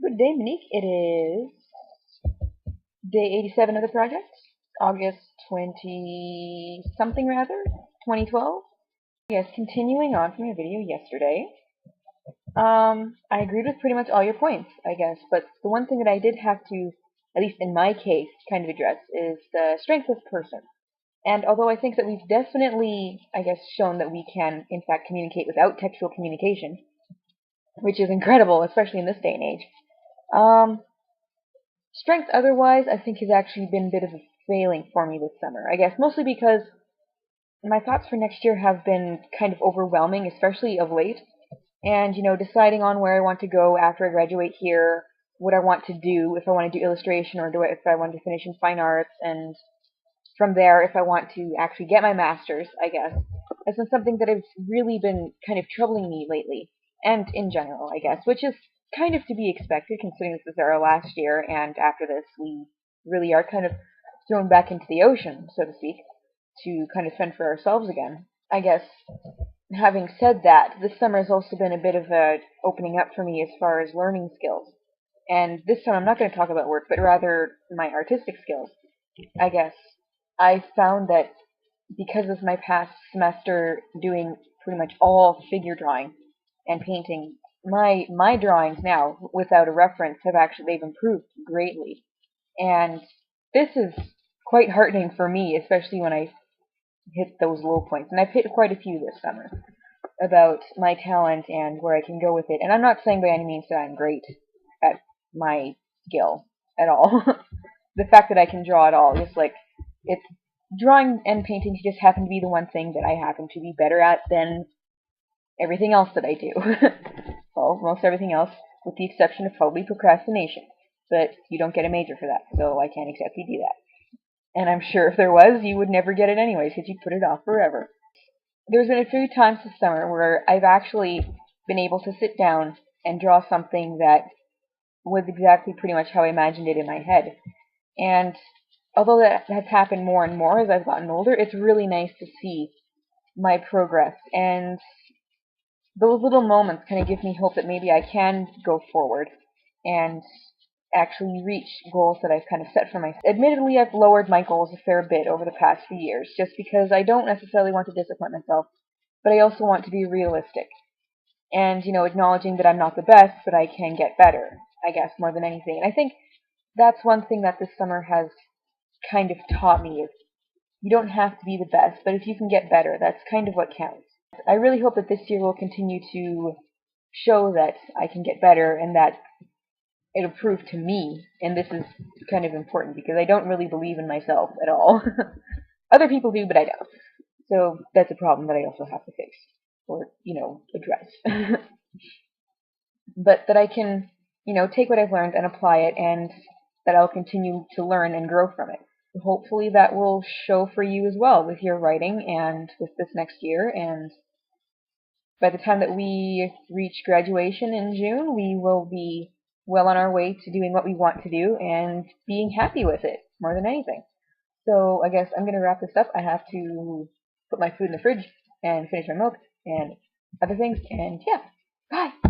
Good day, Monique. It is day 87 of the project, August 20-something rather, 2012. Yes, continuing on from your video yesterday. I agreed with pretty much all your points, I guess, but the one thing that I did have to, at least in my case, kind of address is the strength of person. And although I think that we've definitely, I guess, shown that we can, in fact, communicate without textual communication, which is incredible, especially in this day and age, strength otherwise, I think, has actually been a bit of a failing for me this summer. I guess mostly because my thoughts for next year have been kind of overwhelming, especially of late. And, deciding on where I want to go after I graduate here, what I want to do, if I want to do illustration or if I want to finish in fine arts, and from there, if I want to actually get my master's, I guess, has been something that has really been kind of troubling me lately, and in general, I guess, which is kind of to be expected, considering this is our last year, and after this, we really are kind of thrown back into the ocean, so to speak, to kind of fend for ourselves again. I guess, having said that, this summer has also been a bit of a opening up for me as far as learning skills. And this time I'm not going to talk about work, but rather my artistic skills. I guess I found that because of my past semester doing pretty much all figure drawing and painting, my drawings now, without a reference, they've improved greatly. And this is quite heartening for me, especially when I hit those low points. And I've hit quite a few this summer about my talent and where I can go with it. And I'm not saying by any means that I'm great at my skill at all. The fact that I can draw at all, it's drawing and painting just happen to be the one thing that I happen to be better at than everything else that I do. Well, most everything else, with the exception of probably procrastination. But you don't get a major for that, so I can't exactly do that. And I'm sure if there was, you would never get it anyways, because you put it off forever. There's been a few times this summer where I've actually been able to sit down and draw something that was exactly pretty much how I imagined it in my head. And although that has happened more and more as I've gotten older, it's really nice to see my progress. And those little moments kind of give me hope that maybe I can go forward and actually reach goals that I've kind of set for myself. Admittedly, I've lowered my goals a fair bit over the past few years, just because I don't necessarily want to disappoint myself, but I also want to be realistic. And, acknowledging that I'm not the best, but I can get better, I guess, more than anything. And I think that's one thing that this summer has kind of taught me, is you don't have to be the best, but if you can get better, that's kind of what counts. I really hope that this year will continue to show that I can get better and that it'll prove to me, and this is kind of important because I don't really believe in myself at all. Other people do, but I don't. So that's a problem that I also have to fix, or, address. But that I can, take what I've learned and apply it, and that I'll continue to learn and grow from it. Hopefully that will show for you as well with your writing and with this next year, and by the time that we reach graduation in June, we will be well on our way to doing what we want to do and being happy with it more than anything. So I guess I'm going to wrap this up. I have to put my food in the fridge and finish my milk and other things, and yeah, bye!